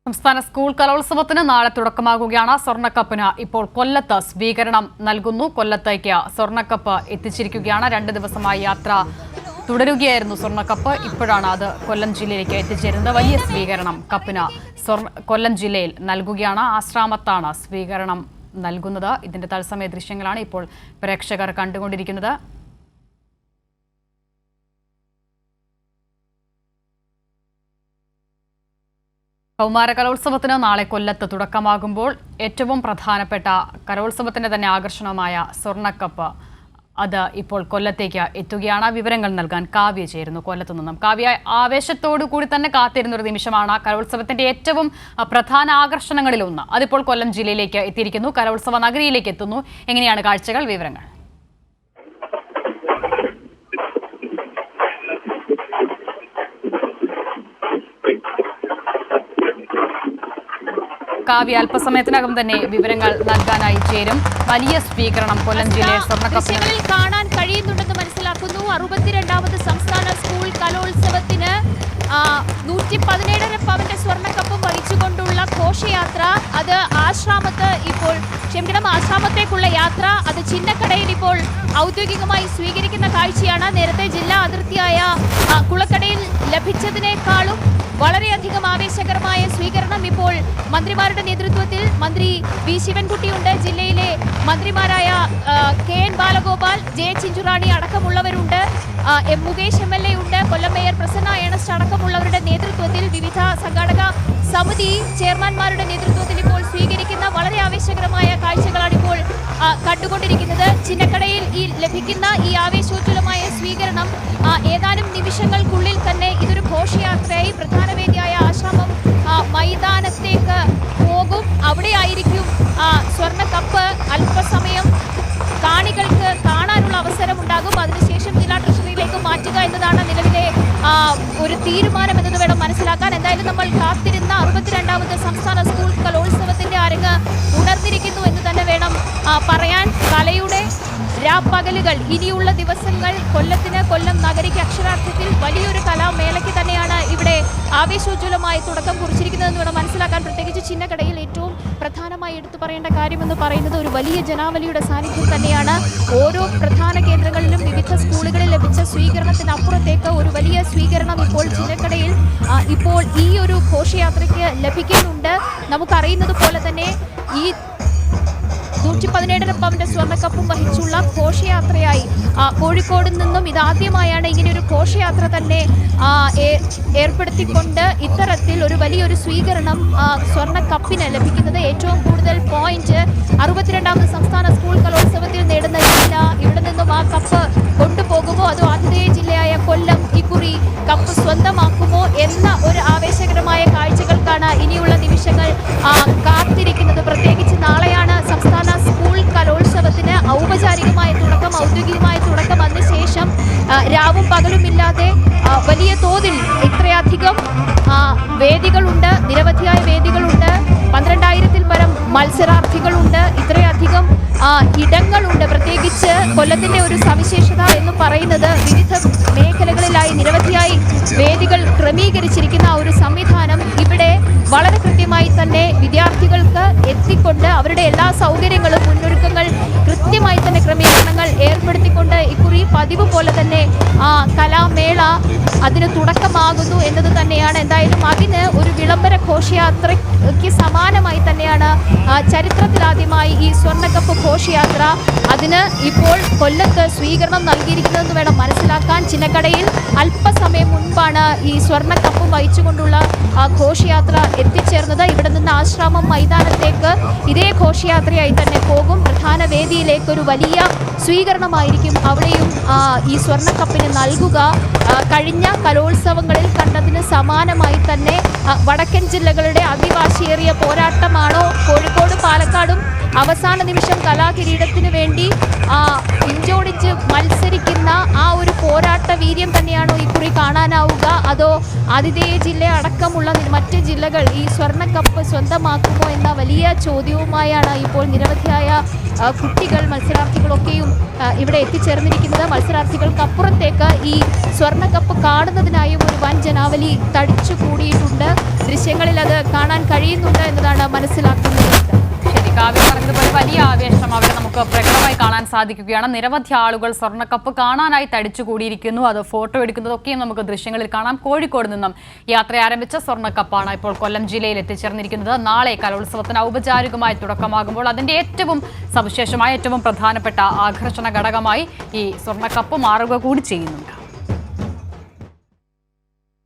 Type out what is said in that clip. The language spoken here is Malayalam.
സംസ്ഥാന സ്കൂൾ കലോത്സവത്തിന് നാളെ തുടക്കമാകുകയാണ്. സ്വർണ്ണക്കപ്പിന് ഇപ്പോൾ കൊല്ലത്ത് സ്വീകരണം നൽകുന്നു. കൊല്ലത്തേക്ക് സ്വർണ്ണക്കപ്പ് എത്തിച്ചിരിക്കുകയാണ്. 2 ദിവസമായി യാത്ര തുടരുകയായിരുന്നു സ്വർണ്ണക്കപ്പ്. ഇപ്പോഴാണ് അത് കൊല്ലം ജില്ലയിലേക്ക് എത്തിച്ചേരുന്നത്. വലിയ സ്വീകരണം കപ്പിന് കൊല്ലം ജില്ലയിൽ നൽകുകയാണ്. ആശ്രാമത്താണ് സ്വീകരണം നൽകുന്നത്. ഇതിന്റെ തത്സമയ ദൃശ്യങ്ങളാണ് ഇപ്പോൾ പ്രേക്ഷകർ കണ്ടുകൊണ്ടിരിക്കുന്നത്. കൗമാര കലോത്സവത്തിന് നാളെ കൊല്ലത്ത് തുടക്കമാകുമ്പോൾ ഏറ്റവും പ്രധാനപ്പെട്ട കലോത്സവത്തിന്റെ തന്നെ ആകർഷണമായ സ്വർണ്ണക്കപ്പ് അത് ഇപ്പോൾ കൊല്ലത്തേക്ക് എത്തുകയാണ്. വിവരങ്ങൾ നൽകാൻ കാവ്യ ചേരുന്നു കൊല്ലത്തു നിന്നും. കാവ്യ, ആവേശത്തോടു കൂടി തന്നെ കാത്തിരുന്ന ഒരു നിമിഷമാണ്. കലോത്സവത്തിന്റെ ഏറ്റവും പ്രധാന ആകർഷണങ്ങളിലൊന്ന് അതിപ്പോൾ കൊല്ലം ജില്ലയിലേക്ക് എത്തിയിരിക്കുന്നു. കലോത്സവ നഗരിയിലേക്ക് എത്തുന്നു. എങ്ങനെയാണ് കാഴ്ചകൾ, വിവരങ്ങൾ? കാവ്യ അല്പസമയത്തിനകം തന്നെ വിവരങ്ങൾ നൽകാനായി ചേരും. വലിയ സ്വീകരണം കൊല്ലം ജില്ലയിൽ സ്വർണ്ണക്കപ്പിൽ കാണാൻ കഴിയുന്നുണ്ടെന്ന് മനസ്സിലാക്കുന്നു. 62ാമത് സംസ്ഥാന സ്കൂൾ കലോത്സവത്തിന് 117.5 പവന്റെ സ്വർണ്ണക്കപ്പും വഹിച്ചുകൊണ്ടുള്ള ഘോഷയാത്ര അത് ആശ്രാമത്തേക്കുള്ള യാത്ര അത് ചിന്നക്കടയിൽ ഇപ്പോൾ ഔദ്യോഗികമായി സ്വീകരിക്കുന്ന കാഴ്ചയാണ്. നേരത്തെ ജില്ലാ അതിർത്തിയായ കുളക്കടയിൽ ലഭിച്ചതിനേക്കാളും വളരെയധികം ആവേശകരമായ സ്വീകരണം ഇപ്പോൾ മന്ത്രിമാരുടെ നേതൃത്വത്തിൽ മന്ത്രി വി ശിവൻകുട്ടിയുണ്ട്, ജില്ലയിലെ മന്ത്രിമാരായ KN Balagopal, J Chinchu Rani അടക്കമുള്ളവരുണ്ട്, M Mukesh MLA ഉണ്ട്, കൊല്ലം മേയർ പ്രസന്ന ഏണസ്റ്റ് അടക്കമുള്ളവരുടെ നേതൃത്വത്തിൽ വിവിധ സംഘാടക സമിതി ചെയർമാൻമാരുടെ നേതൃത്വത്തിൽ ഇപ്പോൾ സ്വീകരിക്കുന്ന വളരെ ആവേശകരമായ കാഴ്ചകളാണ് ഇപ്പോൾ കണ്ടുകൊണ്ടിരിക്കുന്നത്. ചിന്നക്കടയിൽ ലഭിക്കുന്ന ഈ ആവേശോജ്വലമായ സ്വീകരണം ഏതാനും നിമിഷങ്ങൾക്കുള്ളിൽ തന്നെ ഇതൊരു ഘോഷയാത്രയായി പ്രധാന വേദിയായ ആശ്രാമം മൈതാനത്തേക്ക് പോകും. അവിടെയായിരിക്കും സ്വർണ്ണക്കപ്പ് അല്പസമയം കാണികൾക്ക് കാണാനുള്ള അവസരമുണ്ടാകും. അതിനുശേഷം ജില്ലാ ട്രഷറിയിലേക്ക് മാറ്റുക എന്നതാണ് നിലവിലെ ഒരു തീരുമാനം എന്നത് വേണം മനസ്സിലാക്കാൻ. എന്തായാലും നമ്മൾ കാത്തിരുന്ന 62ാമത് സംസ്ഥാന സ്കൂൾ കലോത്സവത്തിന്റെ അരങ്ങ് ഉണർന്നിരിക്കുന്നു എന്ന് തന്നെ വേണം പറയാൻ. കലയുടെ രാപ്പകലുകൾ ഇനിയുള്ള ദിവസങ്ങൾ കൊല്ലം നഗരിക്ക് അക്ഷരാർത്ഥത്തിൽ വലിയൊരു കലാമേളയ്ക്ക് തന്നെയാണ് ഇവിടെ ആവേശോജ്വലമായി തുടക്കം കുറിച്ചിരിക്കുന്നതെന്ന് വേണം മനസ്സിലാക്കാൻ. പ്രത്യേകിച്ച് ചിന്നക്കടയിൽ ഏറ്റവും പ്രധാനമായി എടുത്തു പറയേണ്ട കാര്യമെന്ന് പറയുന്നത് ഒരു വലിയ ജനാവലിയുടെ സാന്നിധ്യം തന്നെയാണ്. ഓരോ പ്രധാന കേന്ദ്രങ്ങളിലും വിവിധ സ്കൂളുകളിൽ ലഭിച്ച സ്വീകരണത്തിനപ്പുറത്തേക്ക് ഒരു വലിയ സ്വീകരണം ഇപ്പോൾ ചിന്നക്കടയിൽ ഇപ്പോൾ ഈ ഒരു ഘോഷയാത്രയ്ക്ക് ലഭിക്കുന്നുണ്ട്. നമുക്കറിയുന്നത് പോലെ തന്നെ ഈ 117.5 പവന്റെ സ്വർണ്ണക്കപ്പും വഹിച്ചുള്ള ഘോഷയാത്രയായി കോഴിക്കോട് നിന്നും ഇതാദ്യമായാണ് ഇങ്ങനെയൊരു ഘോഷയാത്ര തന്നെ ഏർപ്പെടുത്തിക്കൊണ്ട് ഇത്തരത്തിൽ ഒരു വലിയൊരു സ്വീകരണം സ്വർണ്ണക്കപ്പിന് ലഭിക്കുന്നത്. ഏറ്റവും കൂടുതൽ പോയിന്റ് 62ാമത് സംസ്ഥാന സ്കൂൾ കലോത്സവത്തിൽ നേടുന്ന ജില്ല ഇവിടെ നിന്നും ആ കപ്പ് കൊണ്ടുപോകുമോ അതോ ആതിഥേയ ജില്ലയായ കൊല്ലം ഇക്കുറി കപ്പ് സ്വന്തമാക്കുമോ എന്ന ഒരു ആവേശകരമായ കാഴ്ചകൾക്കാണ് ഇനിയുള്ള നിമിഷങ്ങൾ കാത്തിരിക്കുന്നത്. പ്രത്യേകിച്ച് നാളെയാണ് സംസ്ഥാന സ്കൂൾ കലോത്സവത്തിന് ഔദ്യോഗികമായ തുടക്കം. അതിനുശേഷം രാവും പകലുമില്ലാതെ വലിയ തോതിൽ ഇത്രയധികം വേദികളുണ്ട്, നിരവധിയായ വേദികളുണ്ട്, 12,000-ൽ പരം മത്സരാർത്ഥികളുണ്ട്, ഇത്രയധികം ഇടങ്ങളുണ്ട്. പ്രത്യേകിച്ച് കൊല്ലത്തിന്റെ ഒരു സവിശേഷത എന്ന് പറയുന്നത് വിവിധ മേഖലകളിലായി നിരവധിയായി വേദികൾ ക്രമീകരിച്ചിരിക്കുന്ന ഒരു സംവിധാനം ഇവിടെ വളരെ കൃത്യമായി തന്നെ വിദ്യാർത്ഥികൾക്ക് എത്തിക്കൊണ്ട് അവരുടെ എല്ലാ സൗകര്യങ്ങളും മുന്നൊരുക്കങ്ങൾ കൃത്യമായി തന്നെ ക്രമീകരണങ്ങൾ ഏർപ്പെടുത്തിക്കൊണ്ട് ഇക്കുറി പതിവ് പോലെ തന്നെ കലാമേള അതിന് തുടക്കമാകുന്നു എന്നത് തന്നെയാണ്. എന്തായാലും അതിന് ഒരു വിളംബര ഘോഷയാത്രയ്ക്ക് സമാനമായി തന്നെയാണ് ചരിത്രത്തിലാദ്യമായി ഈ സ്വർണ്ണക്കപ്പ് ഘോഷയാത്ര അതിന് ഇപ്പോൾ കൊല്ലത്ത് സ്വീകരണം നൽകിയിരിക്കുന്നതെന്ന് വേണം മനസ്സിലാക്കാൻ. ചിന്നക്കടയിൽ അല്പസമയം മുൻപാണ് ഈ സ്വർണ്ണക്കപ്പും വഹിച്ചുകൊണ്ടുള്ള ഘോഷയാത്ര എത്തിച്ചേർന്നത്. ഇവിടെ നിന്ന് ആശ്രാമം മൈതാനത്തേക്ക് ഇതേ ഘോഷയാത്രയായി തന്നെ പോകും. പ്രധാന വേദിയിലേക്ക് ഒരു വലിയ സ്വീകരണമായിരിക്കും അവിടെയും ഈ സ്വർണ്ണക്കപ്പിന് നൽകുക. കഴിഞ്ഞ കലോത്സവങ്ങളിൽ കണ്ടതിന് സമാനമായി തന്നെ വടക്കൻ ജില്ലകളുടെ അതിവാശിയേറിയ പോരാട്ടമാണോ കോഴിക്കോടും പാലക്കാടും അവസാന നിമിഷം കലാകിരീടത്തിന് വേണ്ടി ഇഞ്ചോടിച്ച് മത്സരിക്കുന്ന ആ ഒരു പോരാട്ട വീര്യം തന്നെയാണോ ഇക്കുറി കാണാനാവുക അതോ ആതിഥേയ ജില്ല അടക്കമുള്ള മറ്റ് ജില്ലകൾ ഈ സ്വർണ്ണക്കപ്പ് സ്വന്തമാക്കുമോ എന്ന വലിയ ചോദ്യവുമായാണ് ഇപ്പോൾ നിരവധിയായ കുട്ടികൾ മത്സരാർത്ഥികളൊക്കെയും ഇവിടെ എത്തിച്ചേർന്നിരിക്കുന്നത്. മത്സരാർത്ഥികൾക്കപ്പുറത്തേക്ക് ഈ സ്വർണ്ണക്കപ്പ് കാണുന്നതിനായും ഒരു വൻ ജനാവലി തടിച്ചു കൂടിയിട്ടുണ്ട്. ദൃശ്യങ്ങളിൽ അത് കാണാൻ കഴിയുന്നുണ്ട് എന്നതാണ് മനസ്സിലാക്കുന്നത്. ശരി, കാവ്യ പറഞ്ഞതുപോലെ വലിയ ആവേശം അവിടെ നമുക്ക് പ്രകടമായി കാണാൻ സാധിക്കുകയാണ്. നിരവധി ആളുകൾ സ്വർണ്ണക്കപ്പ് കാണാനായി തടിച്ചുകൂടിയിരിക്കുന്നു. അത് ഫോട്ടോ എടുക്കുന്നതൊക്കെയും നമുക്ക് ദൃശ്യങ്ങളിൽ കാണാം. കോഴിക്കോട് നിന്നും യാത്ര ആരംഭിച്ച സ്വർണ്ണക്കപ്പാണ് ഇപ്പോൾ കൊല്ലം ജില്ലയിൽ എത്തിച്ചേർന്നിരിക്കുന്നത്. നാളെ കലോത്സവത്തിന് ഔപചാരികമായി തുടക്കമാകുമ്പോൾ അതിൻ്റെ ഏറ്റവും സവിശേഷമായ ഏറ്റവും പ്രധാനപ്പെട്ട ആകർഷണ ഘടകമായി ഈ സ്വർണ്ണക്കപ്പ് മാറുക കൂടി ചെയ്യുന്നുണ്ട്.